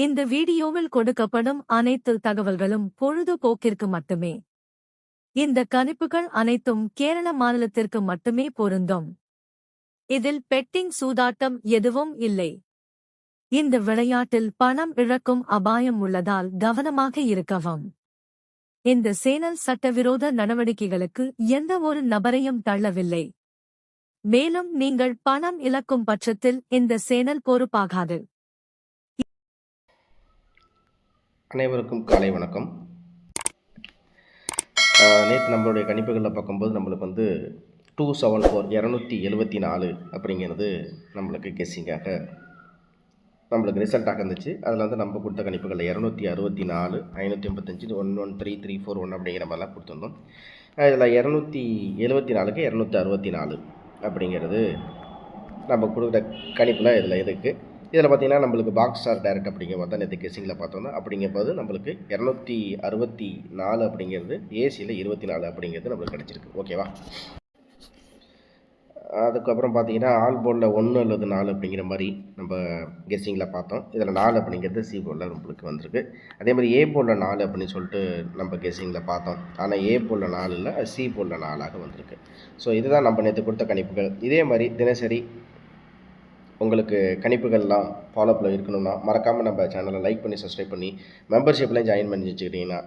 இந்த வீடியோவில் கொடுக்கப்படும் அனைத்து தகவல்களும் பொழுதுபோக்கிற்கு மட்டுமே. இந்த கணிப்புகள் அனைத்தும் கேரள மாநிலத்திற்கு மட்டுமே பொருந்தும். இதில் பெட்டிங் சூதாட்டம் எதுவும் இல்லை. இந்த விளையாட்டில் பணம் இழக்கும் அபாயம் உள்ளதால் கவனமாக இருக்கவும். இந்த சேனல் சட்டவிரோத நடவடிக்கைகளுக்கு எந்த ஒரு நபரையும் தள்ளவில்லை. மேலும் நீங்கள் பணம் இழக்கும் பட்சத்தில் இந்த சேனல் பொறுப்பாகாது. அனைவருக்கும் காலை வணக்கம். நேற்று நம்மளுடைய கணிப்புகளில் பார்க்கும்போது நம்மளுக்கு 274 274 அப்படிங்கிறது நம்மளுக்கு கெஸ்ஸிங்காக நம்மளுக்கு ரிசல்ட்டாக இருந்துச்சு. அதில் நம்ம கொடுத்த கணிப்புகளில் 264 585 113341 அப்படிங்கிற மாதிரிலாம் கொடுத்துருந்தோம். இதில் 274க்கு 264 அப்படிங்கிறது நம்ம கொடுக்குற கணிப்பில் இதில் இருக்குது. இதில் பார்த்திங்கன்னா நம்மளுக்கு பாக்ஸ் ஸ்டார் டைரக்ட் அப்படிங்கிற மாதிரி தான் நேற்று கெஸ்ஸிங்கில் பார்த்தோம்னா, அப்படிங்கும்போது நம்மளுக்கு 264 அப்படிங்கிறது ஏசியில் 24 அப்படிங்கிறது நம்மளுக்கு கிடச்சிருக்கு. ஓகேவா? அதுக்கப்புறம் பார்த்தீங்கன்னா ஆல் போர்டில் 1 அல்லது 4 அப்படிங்கிற மாதிரி நம்ம கெஸ்ஸிங்கில் பார்த்தோம். இதில் 4 அப்படிங்கிறது சி போர்டில் நம்மளுக்கு வந்திருக்கு. அதே மாதிரி ஏ போர்டில் 4 அப்படின்னு சொல்லிட்டு நம்ம கெஸ்ஸிங்கில் பார்த்தோம். ஆனால் ஏ போர்டில் 4 இல்லை, சி போர்டில் 4ஆக வந்திருக்கு. ஸோ இதுதான் நம்ம நேற்று கொடுத்த கணிப்புகள். இதே மாதிரி தினசரி உங்களுக்கு கணிப்புகள்லாம் ஃபாலோப்பில் இருக்கணும்னா மறக்காமல் நம்ம சேனலை லைக் பண்ணி சப்ஸ்கிரைப் பண்ணி மெம்பர்ஷிப்லாம் ஜாயின் பண்ணி வச்சுக்கிட்டிங்கன்னா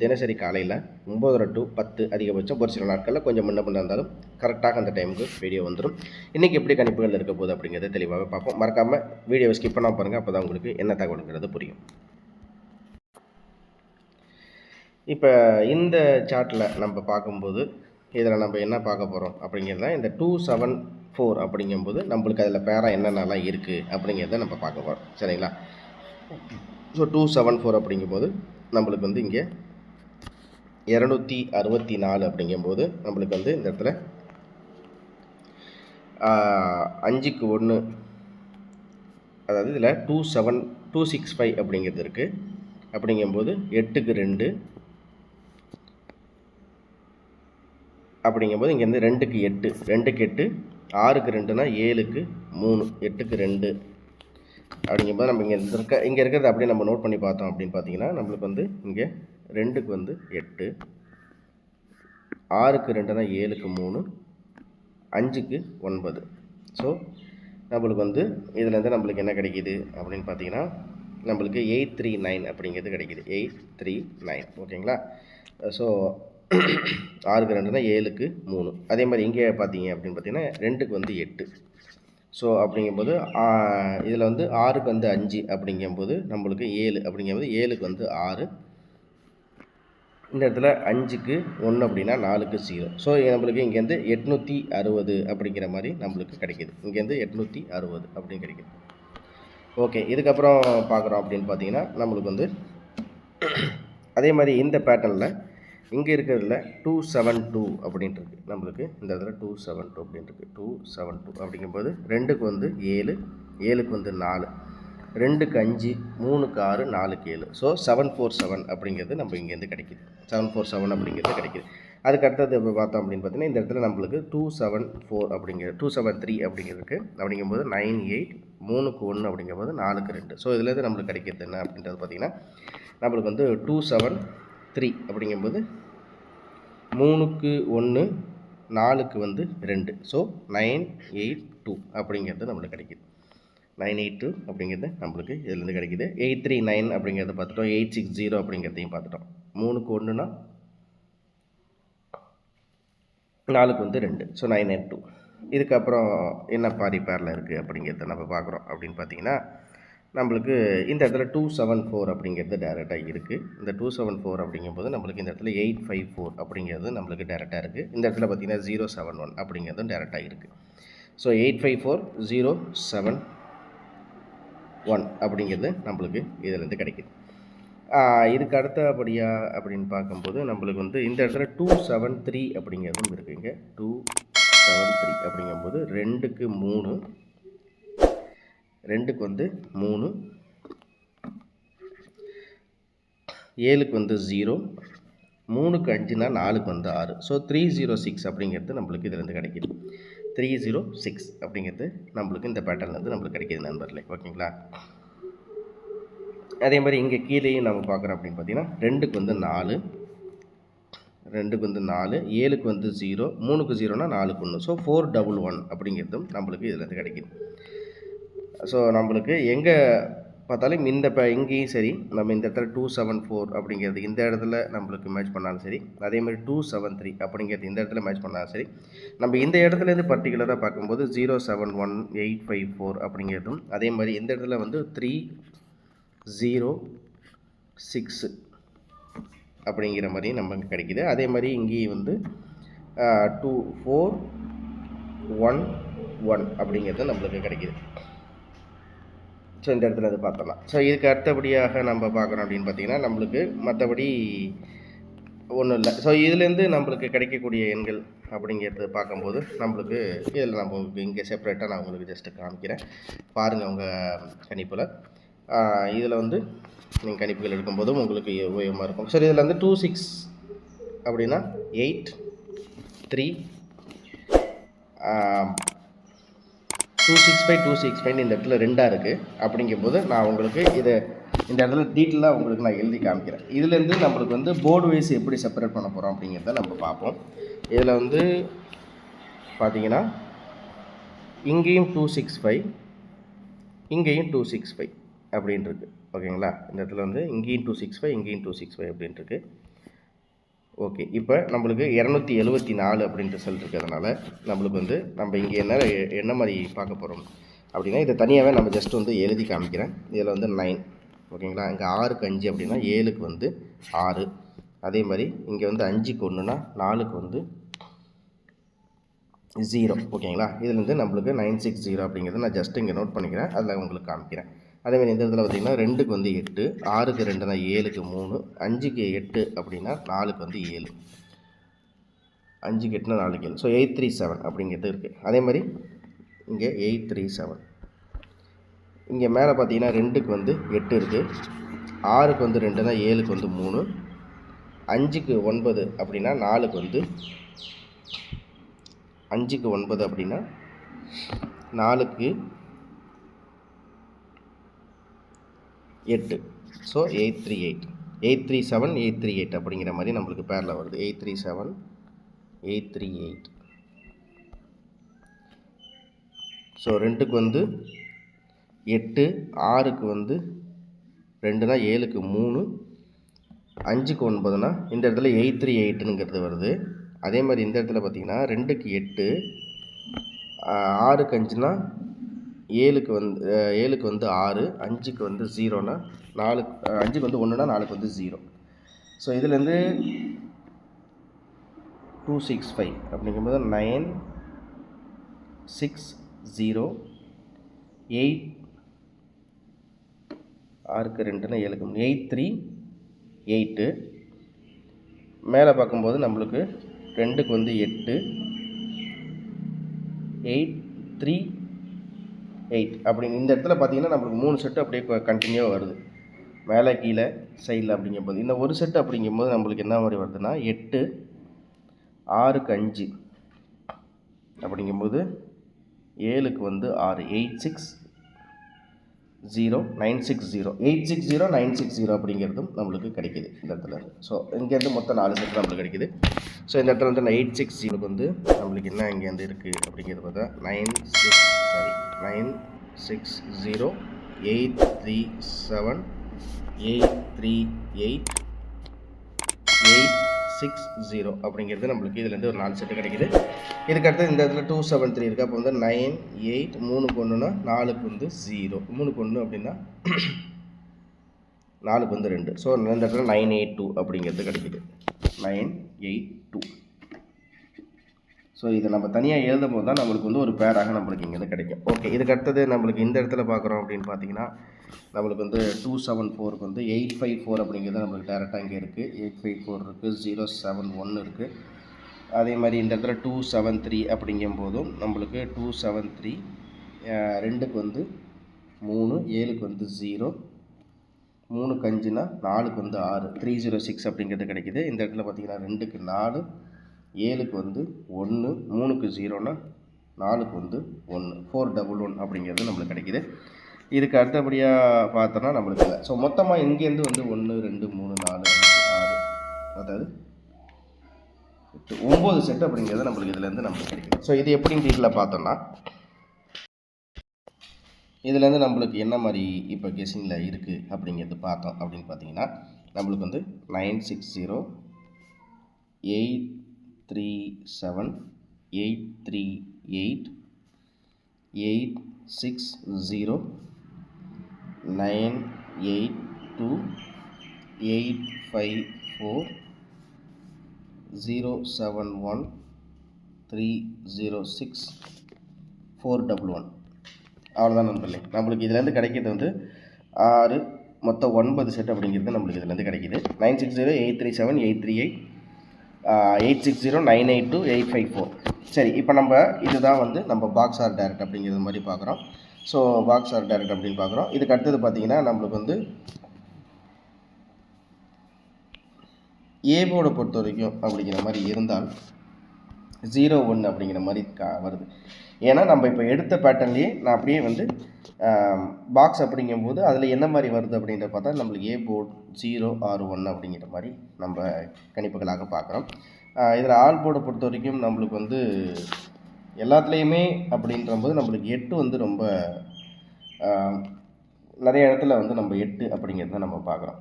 தினசரி காலையில் 9 to 10 அதிகபட்சம் ஒரு சில நாட்களில் கொஞ்சம் முன்ன இருந்தாலும் கரெக்டாக அந்த டைமுக்கு வீடியோ வந்துடும். இன்றைக்கி எப்படி கணிப்புகள் இருக்க போகுது அப்படிங்கிறத தெளிவாகவே பார்ப்போம். மறக்காமல் வீடியோவை ஸ்கிப் பண்ணாமல் பாருங்கள், அப்போ தான் உங்களுக்கு என்ன தகவலுங்கிறது புரியும். இப்போ இந்த சார்ட்டில் நம்ம பார்க்கும்போது இதில் நம்ம என்ன பார்க்க போகிறோம் அப்படிங்கிறத இந்த 274 அப்படிங்கும்போது நம்மளுக்கு அதில் பேரா என்னென்னலாம் இருக்குது அப்படிங்கிறத நம்ம பார்க்க போகிறோம். சரிங்களா? ஸோ 274 அப்படிங்கும்போது நம்மளுக்கு இங்கே 264 அப்படிங்கும்போது நம்மளுக்கு இந்த இடத்துல 5க்கு 1, அதாவது இதில் 265 அப்படிங்கிறது இருக்குது. அப்படிங்கும்போது 8க்கு 2 அப்படிங்கும்போது இங்கேருந்து 2க்கு 8, 2க்கு 8, 6க்கு 2னா 7க்கு 3, 8க்கு 2 அப்படிங்கும்போது நம்ம இங்கே இருக்கிறத அப்படியே நம்ம நோட் பண்ணி பார்த்தோம் அப்படின்னு பார்த்தீங்கன்னா நம்மளுக்கு இங்கே 2க்கு 8, 6க்கு 2னா 7க்கு 3, 5க்கு 9. ஸோ நம்மளுக்கு இதுலேருந்து நம்மளுக்கு என்ன கிடைக்கிது அப்படின்னு பார்த்தீங்கன்னா நம்மளுக்கு 839 அப்படிங்கிறது கிடைக்கிது. 839. ஓகேங்களா? ஸோ 6க்கு 2னா 7க்கு 3. அதே மாதிரி இங்கே பார்த்தீங்க அப்படின்னு பார்த்தீங்கன்னா 2க்கு 8. ஸோ அப்படிங்கும்போது இதில் 6க்கு 5 அப்படிங்கும்போது நம்மளுக்கு 7 அப்படிங்கும்போது 7க்கு 6. இந்த இடத்துல 5க்கு 1 அப்படின்னா 4க்கு 0. ஸோ நம்மளுக்கு இங்கேருந்து 860 அப்படிங்கிற மாதிரி நம்மளுக்கு கிடைக்கிது. இங்கேருந்து 860 அப்படின்னு கிடைக்கிது. ஓகே, இதுக்கப்புறம் பார்க்குறோம் அப்படின்னு பார்த்தீங்கன்னா நம்மளுக்கு அதே மாதிரி இந்த பேட்டர்னில் இங்கே இருக்கிறதுல 272 அப்படின்ட்டு இருக்குது. நம்மளுக்கு இந்த இடத்துல 272 அப்படின்ட்டு 272 அப்படிங்கும்போது 2க்கு 7, 7க்கு 4, 2க்கு 5, 3க்கு 6, 4க்கு 7. ஸோ 747 அப்படிங்கிறது நம்ம இங்கேருந்து கிடைக்கிது. 747 அப்படிங்கிறது கிடைக்கிது. அதுக்கு அடுத்தது இப்போ பார்த்தோம் அப்படின்னு பார்த்தீங்கன்னா இந்த இடத்துல நம்மளுக்கு 274 273 அப்படிங்கிறது அப்படிங்கும்போது 98, 3க்கு 1 அப்படிங்கும்போது 4க்கு 2. ஸோ இதுலேருந்து நம்மளுக்கு கிடைக்கிறது என்ன அப்படின்றது பார்த்திங்கன்னா நம்மளுக்கு 273 அப்படிங்கும்போது 3க்கு 1, 4க்கு 2. ஸோ 982 அப்படிங்கிறது நம்மளுக்கு கிடைக்கிது. 982 அப்படிங்கிறது நம்மளுக்கு இதுலேருந்து கிடைக்கிது. 839 அப்படிங்கிறத பார்த்துட்டோம். 860 அப்படிங்கிறதையும் பார்த்துட்டோம். 3க்கு 1னா 4க்கு 2. ஸோ 992. இதுக்கப்புறம் என்ன பாரி பேரில் இருக்குது அப்படிங்கிறத நம்ம பார்க்குறோம் அப்படின்னு பார்த்தீங்கன்னா நம்மளுக்கு இந்த இடத்துல 274 அப்படிங்கிறது டேரெக்டாக இருக்குது. இந்த 274 அப்படிங்கும்போது நம்மளுக்கு இந்த இடத்துல 854 அப்படிங்கிறது நம்மளுக்கு டேரெக்டாக இருக்குது. இந்த இடத்துல பார்த்திங்கன்னா 071 அப்படிங்கிறதும் டேரெக்டாக இருக்குது. ஸோ 854 071 அப்படிங்கிறது நம்மளுக்கு இதிலேருந்து கிடைக்கிது. இதுக்கு அடுத்தபடியாக அப்படின்னு பார்க்கும்போது நம்மளுக்கு இந்த இடத்துல 273 அப்படிங்கிறதும் இருக்குது. இங்கே 273 அப்படிங்கும்போது 2க்கு 3, 2க்கு 3, 7க்கு 0, 3க்கு 5னா 4க்கு 6. ஸோ 306 அப்படிங்கிறது நம்மளுக்கு இதிலேருந்து கிடைக்கிது. 306 அப்படிங்கிறது நம்மளுக்கு இந்த பேட்டர்ன்லேருந்து நம்மளுக்கு கிடைக்கிது நண்பர்களே. ஓகேங்களா? அதே மாதிரி இங்கே கீழேயும் நம்ம பார்க்குறோம் அப்படின்னு பார்த்தீங்கன்னா 2க்கு வந்து 4, 2க்கு வந்து 4, 7க்கு வந்து 0, 3க்கு 0னா 4க்கு 1. ஸோ 411 அப்படிங்கிறதும் நம்மளுக்கு இதில் கிடைக்குது. ஸோ நம்மளுக்கு எங்கே பார்த்தாலும் இங்கேயும் சரி, நம்ம இந்த இடத்துல 274 அப்படிங்கிறது இந்த இடத்துல நம்மளுக்கு மேட்ச் பண்ணாலும் சரி, அதே மாதிரி 273 அப்படிங்கிறது இந்த இடத்துல மேட்ச் பண்ணாலும் சரி, நம்ம இந்த இடத்துலேருந்து பர்டிகுலராக பார்க்கும்போது 071854 அப்படிங்கிறதும், அதே மாதிரி இந்த இடத்துல வந்து 306 அப்படிங்கிற மாதிரி நமக்கு கிடைக்குது. அதே மாதிரி இங்கேயும் வந்து 2411 அப்படிங்கிறது நம்மளுக்கு கிடைக்குது. ஸோ இந்த இடத்துல அது பார்த்தலாம். ஸோ இதுக்கு அடுத்தபடியாக நம்ம பார்க்குறோம் அப்படின்னு பார்த்தீங்கன்னா, நம்மளுக்கு மற்றபடி ஒன்றும் இல்லை. ஸோ இதுலேருந்து நம்மளுக்கு கிடைக்கக்கூடிய எண்கள் அப்படிங்கிறது பார்க்கும்போது நம்மளுக்கு இதில் நம்ம இங்கே செப்பரேட்டாக நான் உங்களுக்கு ஜஸ்ட்டு காமிக்கிறேன், பாருங்கள் உங்கள் கணிப்பில். இதில் வந்து நீங்கள் கணிப்புகள் எடுக்கும்போதும் உங்களுக்கு உபயோகமாக இருக்கும். சரி, இதில் வந்து 26 அப்படின்னா 8 3 265 இந்த இடத்துல 2ஆக இருக்குது. அப்படிங்கும்போது நான் உங்களுக்கு இதை இந்த இடத்துல டீட்டெயிலாக உங்களுக்கு நான் எழுதி காமிக்கிறேன். இதுலேருந்து நம்மளுக்கு வந்து போர்டு வைஸ் எப்படி செப்பரேட் பண்ண போகிறோம் அப்படிங்கிறத நம்ம பார்ப்போம். இதில் வந்து பார்த்தீங்கன்னா இங்கேயும் 265, இங்கேயும் 265 அப்படின்ட்டுருக்கு. ஓகேங்களா? இந்த இடத்துல வந்து இங்கேயும் 265, இங்கேயும் 265 அப்படின்ட்டுருக்கு. ஓகே, இப்போ நம்மளுக்கு 274 அப்படின்ட்டு ரிசல்ட் இருக்கிறதுனால நம்மளுக்கு வந்து நம்ம இங்கே என்ன மாதிரி பார்க்க போகிறோம் அப்படின்னா, இதை தனியாகவே நம்ம ஜஸ்ட் வந்து எழுதி காமிக்கிறேன். இதில் வந்து 9. ஓகேங்களா? இங்கே 6க்கு 5 அப்படின்னா 7க்கு வந்து 6. அதே மாதிரி இங்கே வந்து 5க்கு 1னா 4க்கு வந்து 0. ஓகேங்களா? இதில் வந்து நம்மளுக்கு 960 அப்படிங்கிறது நான் ஜஸ்ட் இங்கே நோட் பண்ணிக்கிறேன், அதில் உங்களுக்கு காமிக்கிறேன். அதேமாதிரி இந்த இடத்துல பார்த்திங்கன்னா 2க்கு வந்து 8, 6க்கு 2னா 7க்கு 3, 5க்கு 8 அப்படின்னா 4க்கு வந்து 7, 5க்கு 8னா 4க்கு 7. ஸோ 837 அப்படிங்கிறது இருக்குது. அதே மாதிரி இங்கே 837. இங்கே மேலே பார்த்தீங்கன்னா 2க்கு வந்து 8 இருக்குது, 6க்கு வந்து 2னா 7க்கு வந்து 3, 5க்கு 9 அப்படின்னா 4க்கு வந்து 5க்கு 9 அப்படின்னா 4க்கு 8. ஸோ 838, 837, 838 அப்படிங்கிற மாதிரி நம்மளுக்கு பேரில் வருது. 837, 838. ஸோ 2க்கு வந்து 8, 6க்கு வந்து 2னா 7க்கு 3, 5க்கு 9னா இந்த இடத்துல 838ங்கிறது வருது. அதே மாதிரி இந்த இடத்துல பார்த்திங்கன்னா 2க்கு 8, 6க்கு 5னா 7க்கு வந்து 6, 5க்கு வந்து 0னா 4, 5க்கு வந்து 1னா 4க்கு வந்து 0. ஸோ இதுலேருந்து 265 அப்படிங்கும்போது 960, 8, 6க்கு 2னா 7க்கு 838. மேலே பார்க்கும்போது நம்மளுக்கு 2க்கு வந்து 8, 838 அப்படிங்க. இந்த இடத்துல பார்த்தீங்கன்னா நம்மளுக்கு 3 செட்டு அப்படியே கண்டினியூவாக வருது, மேலே கீழே சைடில். அப்படிங்கும்போது இந்த ஒரு செட்டு அப்படிங்கும்போது நம்மளுக்கு என்ன மாதிரி வருதுன்னா 8, 6க்கு 5 அப்படிங்கும்போது 7க்கு வந்து 6, 860, 960, 860, 960 அப்படிங்கிறதும் நம்மளுக்கு கிடைக்கிது இந்த இடத்துல. ஸோ இங்கேருந்து மொத்தம் 4 செட்டு நம்மளுக்கு கிடைக்கிது. ஸோ இந்த இடத்துல வந்து 860 வந்து நம்மளுக்கு என்ன இங்கேருந்து இருக்குது அப்படிங்கிறது பார்த்தா 960, 837, 838, 860 அப்படிங்கிறது நம்மளுக்கு இதுலேருந்து ஒரு 4 செட்டு கிடைக்கிது. இதுக்கடுத்து இந்த இடத்துல 273 இருக்குது. அப்போ வந்து 9, 8, 3க்கு 1னா 4க்கு வந்து 0, 3க்கு 1 அப்படின்னா 4க்கு வந்து 2. ஸோ இந்த இடத்துல 982 அப்படிங்கிறது கிடைக்கிது, 982. ஸோ இதை நம்ம தனியாக எழுதும் போது தான் நம்மளுக்கு வந்து ஒரு பேராக நம்மளுக்கு இங்கேருந்து கிடைக்கும். ஓகே, இதுக்கு அடுத்தது நம்மளுக்கு இந்த இடத்துல பார்க்குறோம் அப்படின்னு பார்த்தீங்கன்னா நம்மளுக்கு வந்து 274க்கு வந்து 854 அப்படிங்கிறது நம்மளுக்கு டேரெக்டாக இங்கே இருக்குது. 854 இருக்குது, 071 இருக்குது. அதே மாதிரி இந்த இடத்துல 273 அப்படிங்கும் போதும் நம்மளுக்கு 273, 2க்கு வந்து 3, 7க்கு வந்து 0, 3க்கு 5னா 4க்கு வந்து 6, 306 அப்படிங்கிறது கிடைக்கிது. இந்த இடத்துல பார்த்திங்கன்னா 2க்கு 4, 7க்கு வந்து 1, 3க்கு 0னா 4க்கு வந்து 1, 411 அப்படிங்கிறது நம்மளுக்கு கிடைக்கிது. இதுக்கு அடுத்தபடியாக பார்த்தோன்னா நம்மளுக்கு இல்லை. ஸோ மொத்தமாக இங்கேருந்து வந்து 1 2 3 4 5 6 அதாவது 9 செட் அப்படிங்கிறது நம்மளுக்கு இதுலேருந்து நம்மளுக்கு கிடைக்கும். ஸோ இது எப்படின்னு டீட்டெயிலாக பார்த்தோம்னா இதுலேருந்து நம்மளுக்கு என்ன மாதிரி இப்போ கெஸ்ஸிங்கில் இருக்குது அப்படிங்கிறது பார்த்தோம் அப்படின்னு பார்த்தீங்கன்னா நம்மளுக்கு வந்து 960 837 838 860 982 854 071 306 411 அவ்வளோதான் நண்பர்களே. நம்மளுக்கு இதுலேருந்து கிடைக்கிறது வந்து 6 மொத்தம் 9 செட் அப்படிங்கிறது நம்மளுக்கு இதுலேருந்து கிடைக்கிது. 960 837 838 860 982 854. சரி, இப்போ நம்ம இதுதான் வந்து நம்ம பாக்ஸ் ஆர் டைரக்ட் அப்படிங்கிறது மாதிரி பார்க்குறோம். ஸோ பாக்ஸ் ஆர் டைரக்ட் அப்படின்னு பார்க்குறோம். இதுக்கு அடுத்தது பார்த்தீங்கன்னா நம்மளுக்கு வந்து ஏ போர்டை பொறுத்த வரைக்கும் அப்படிங்கிற மாதிரி இருந்தால் 0 1 அப்படிங்கிற மாதிரி வருது. ஏன்னா நம்ம இப்போ எடுத்த பேட்டர்ன்லேயே நான் அப்படியே வந்து பாக்ஸ் அப்படிங்கும்போது அதில் என்ன மாதிரி வருது அப்படின்றத பார்த்தா நம்மளுக்கு ஏ போர்டு 0 or 1 அப்படிங்கிற மாதிரி நம்ம கணிப்புகளாக பார்க்குறோம். இதில் ஆல் போர்டை பொறுத்த வரைக்கும் நம்மளுக்கு வந்து எல்லாத்துலேயுமே அப்படின்றபோது நம்மளுக்கு 8 வந்து ரொம்ப நிறைய இடத்துல வந்து நம்ம 8 அப்படிங்கிறத நம்ம பார்க்குறோம்.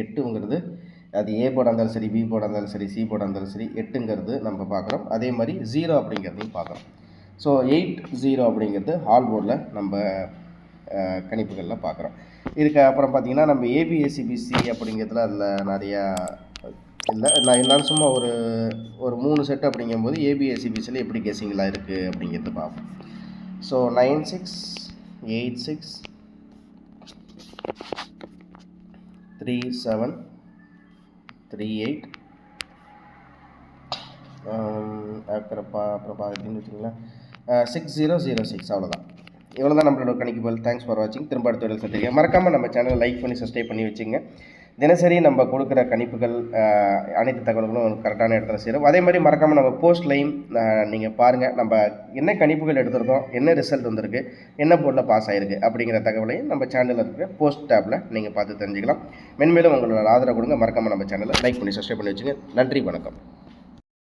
8ங்கிறது அது ஏ போர்டாக இருந்தாலும் சரி, பி போர்டாக இருந்தாலும் சரி, சி போர்டாக இருந்தாலும் சரி, 8ங்கிறது நம்ம பார்க்குறோம். அதே மாதிரி 0 அப்படிங்கிறதையும் பார்க்குறோம். ஸோ 8 0 அப்படிங்கிறது ஆல் போர்டில் நம்ம கணிப்புகளில் பார்க்குறோம். இதுக்கு அப்புறம் பார்த்திங்கன்னா நம்ம ஏபிஎஸ்சிபிசி அப்படிங்கிறதுல அதில் நிறையா இல்லை, நான் இருந்தாலும் சும்மா ஒரு 3 செட் அப்படிங்கும்போது ஏபிஎஸ்சிபிசியில் எப்படி கெஸ்ஸிங்லாம் இருக்குது அப்படிங்கிறது பார்ப்போம். ஸோ 96 86 37 38 அப்புறம் பார்த்தீங்கன்னு வச்சுங்களேன் 6006 அவ்வளோதான். இவ்வளோ தான் நம்மளோட கணிப்புகள். தேங்க்ஸ் ஃபார் வாட்சிங். திரும்ப அடுத்த வீடியோவில் சந்திக்கிறேன். மறக்காமல் நம்ம சேனலை லைக் பண்ணி சப்ஸ்கிரைப் பண்ணி வச்சுங்க. தினசரி நம்ம கொடுக்குற கணிப்புகள் அனைத்து தகவல்களும் கரெக்டான இடத்துல சேரும். அதே மாதிரி மறக்காமல் நம்ம போஸ்ட்லையும் நீங்கள் பாருங்கள், நம்ம என்ன கணிப்புகள் எடுத்திருக்கோம், என்ன ரிசல்ட் வந்திருக்கு, என்ன போர்டில் பாஸ் ஆகிருக்கு அப்படிங்கிற தகவலையும் நம்ம சேனலில் இருக்கிற போஸ்ட் டேப்பில் நீங்கள் பார்த்து தெரிஞ்சுக்கலாம். மென்மேலும் உங்களோட ஆதரவு கொடுங்க. மறக்காமல் நம்ம சேனலை லைக் பண்ணி சப்ஸ்கிரைப் பண்ணி வச்சுங்க. நன்றி, வணக்கம்.